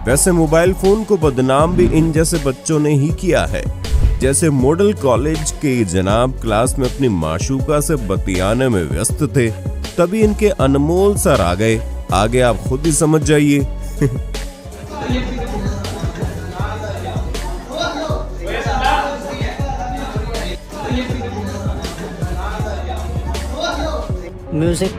वैसे mobile phone को बदनाम भी इन जैसे बच्चों ने ही किया है। जैसे मॉडल कॉलेज के जनाब क्लास में अपनी माशूका से बतियाने में व्यस्त थे, तभी इनके अनमोल सर आ गए। आगे आप खुद ही समझ जाइए। म्यूजिक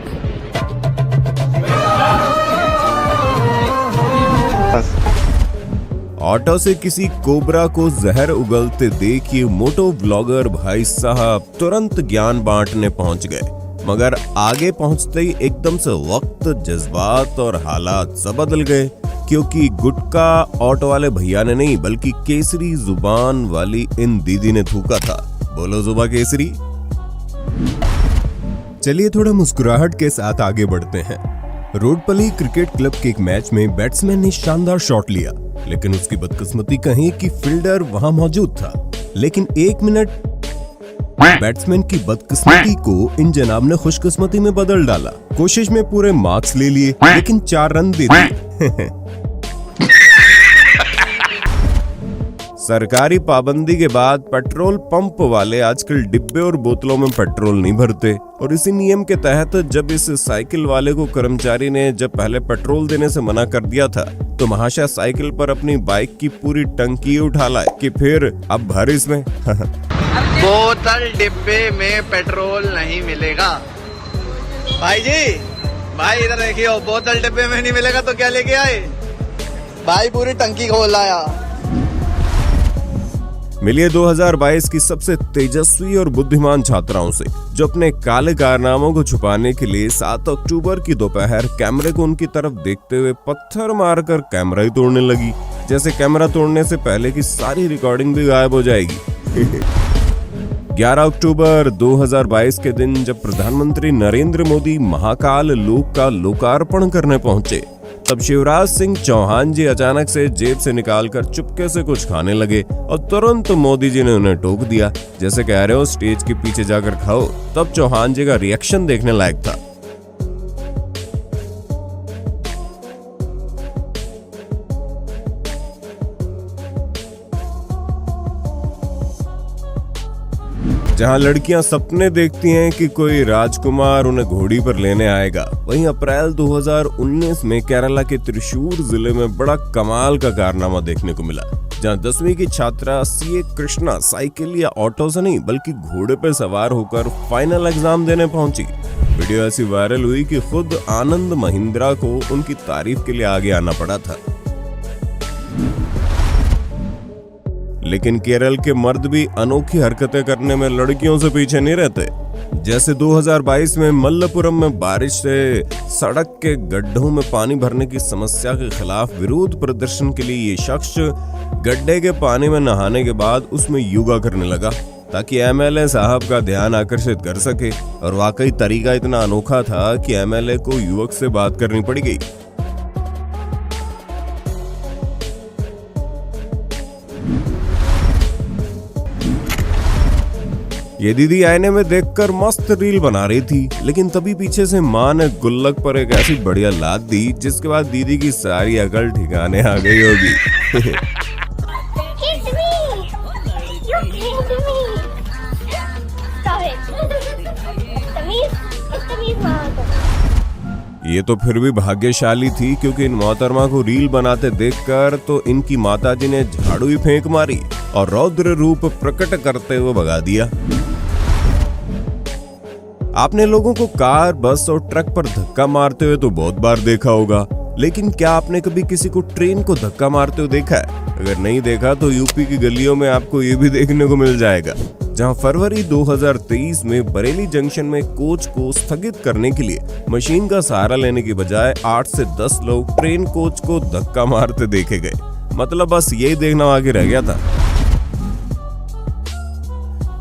ऑटो से किसी कोबरा को जहर उगलते देखिए मोटो व्लॉगर भाई साहब तुरंत ज्ञान बांटने पहुंच गए, मगर आगे पहुंचते ही एकदम से वक्त, जज्बात और हालात सब बदल गए, क्योंकि गुटका ऑटो वाले भैया ने नहीं बल्कि केसरी जुबान वाली इन दीदी ने थूका था। बोलो जुबा केसरी। चलिए थोड़ा मुस्कुराहट के साथ आगे बढ़ते हैं। रोडपली क्रिकेट क्लब के एक मैच में बैट्समैन ने शानदार शॉट लिया, लेकिन उसकी बदकिस्मती कहीं कि फील्डर वहां मौजूद था। लेकिन 1 मिनट बैट्समैन की बदकिस्मती को इन जनाब ने खुशकिस्मती में बदल डाला। कोशिश में पूरे मार्क्स ले लिए, लेकिन 4 रन दे दिए। सरकारी पाबंदी के बाद पेट्रोल पंप वाले आजकल डिब्बे और बोतलों में पेट्रोल नहीं भरते, और इसी नियम के तहत जब इस साइकिल वाले को कर्मचारी ने जब पहले पेट्रोल देने से मना कर दिया था, तो महाशय साइकिल पर अपनी बाइक की पूरी टंकी उठा लाए कि फिर अब भर इसमें। बोतल डिब्बे में पेट्रोल नहीं मिलेगा। भाई जी, भाई इधर देखिए, बोतल डिब्बे में नहीं मिलेगा तो क्या लेके आए? भाई पूरी टंकी खोल लाया। मिलिए 2022 की सबसे तेजस्वी और बुद्धिमान छात्राओं से, जो अपने काले कारनामों को छुपाने के लिए 7 अक्टूबर की दोपहर कैमरे को उनकी तरफ देखते हुए पत्थर मारकर कैमरा ही तोड़ने लगी, जैसे कैमरा तोड़ने से पहले की सारी रिकॉर्डिंग भी गायब हो जाएगी। 11 अक्टूबर 2022 के दिन जब प्रधानमंत्री नरेंद्र मोदी महाकाल लोक का लोकार्पण करने पहुंचे, तब शिवराज सिंह चौहान जी अचानक से जेब से निकालकर चुपके से कुछ खाने लगे, और तुरंत मोदी जी ने उन्हें टोक दिया, जैसे कह रहे हो स्टेज के पीछे जाकर खाओ। तब चौहान जी का रिएक्शन देखने लायक था। जहां लड़कियां सपने देखती हैं कि कोई राजकुमार उन्हें घोड़ी पर लेने आएगा, वहीं अप्रैल 2019 में केरला के त्रिशूर जिले में बड़ा कमाल का कारनामा देखने को मिला, जहां 10वीं की छात्रा सीए कृष्णा साइकिल या ऑटो से नहीं बल्कि घोड़े पर सवार होकर फाइनल एग्जाम देने पहुंची। वीडियो ऐसी वायरल हुई कि खुद आनंद महिंद्रा को उनकी तारीफ के लिए आगे आना पड़ा था। लेकिन केरल के मर्द भी अनोखी हरकतें करने में लड़कियों से पीछे नहीं रहते। जैसे 2022 में मल्लपुरम में बारिश से सड़क के गड्ढों में पानी भरने की समस्या के खिलाफ विरोध प्रदर्शन के लिए ये शख्स गड्ढे के पानी में नहाने के बाद उसमें योगा करने लगा, ताकि एमएलए साहब का ध्यान आकर्षित कर सके। और वाकई तरीका इतना अनोखा था कि एमएलए को युवक से बात करनी पड़ गई। ये दीदी आईने में देखकर मस्त रील बना रही थी, लेकिन तभी पीछे से माँ ने गुल्लक पर एक ऐसी बढ़िया लात दी, जिसके बाद दीदी की सारी अकल ठिकाने आ गई होगी। ये तो फिर भी भाग्यशाली थी, क्योंकि इन मोहतरमा को रील बनाते देखकर तो इनकी माताजी ने झाड़ू ही फेंक मारी और रौद्र रूप प्रकट करते हुए भगा दिया। आपने लोगों को कार, बस और ट्रक पर धक्का मारते हुए तो बहुत बार देखा होगा, लेकिन क्या आपने कभी किसी को ट्रेन को धक्का मारते हुए देखा है? अगर नहीं देखा तो यूपी की गलियों में आपको ये भी देखने को मिल जाएगा, जहां फरवरी 2023 में बरेली जंक्शन में कोच को स्थगित करने के लिए मशीन का सहारा लेने की बजाय 8 से 10 लोग ट्रेन कोच को धक्का मारते देखे गए। मतलब बस यही देखना बाकी रह गया था।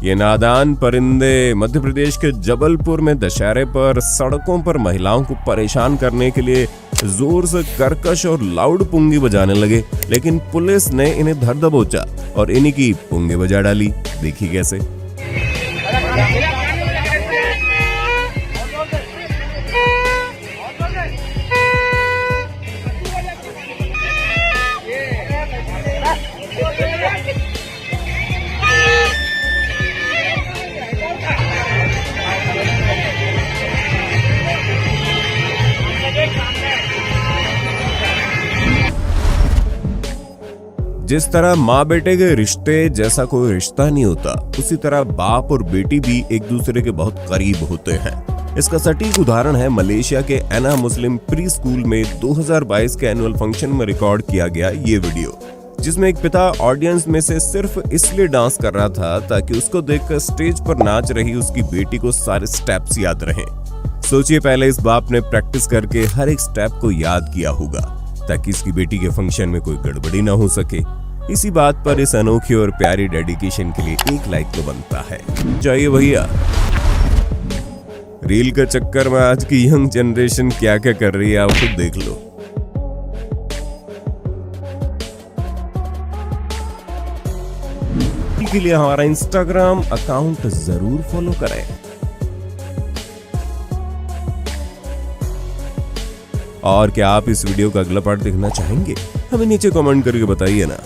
ये नादान परिंदे मध्य प्रदेश के जबलपुर में दशहरे पर सड़कों पर महिलाओं को परेशान करने के लिए जोर से कर्कश और लाउड पुंगी बजाने लगे, लेकिन पुलिस ने इन्हें धर दबोचा और इन्हीं की पुंगी बजा डाली। देखिए कैसे। जिस तरह माँ बेटे के रिश्ते जैसा कोई रिश्ता नहीं होता, उसी तरह बाप और बेटी भी एक दूसरे के बहुत करीब होते हैं। इसका सटीक उदाहरण है मलेशिया के एना मुस्लिम प्री स्कूल में 2022 के एनुअल फंक्शन में रिकॉर्ड किया गया ये वीडियो, जिसमें एक पिता ऑडियंस में से सिर्फ इसलिए डांस कर रहा था ताकि उसको देखकर स्टेज पर नाच रही उसकी बेटी को सारे स्टेप्स याद रहें। सोचिए, पहले इस बाप ने प्रैक्टिस करके हर एक स्टेप को याद किया होगा ताकि इसकी बेटी के फंक्शन में कोई गड़बड़ी ना हो सके। इसी बात पर इस अनोखी और प्यारी डेडिकेशन के लिए एक लाइक तो बनता है। चाहिए भैया। रील के चक्कर में आज की यंग जनरेशन क्या क्या कर रही है, आप खुद देख लो। के लिए हमारा इंस्टाग्राम अकाउंट जरूर फॉलो करें और क्या आप इस वीडियो का अगला पार्ट देखना चाहेंगे? हमें नीचे कमेंट करके बताइए ना।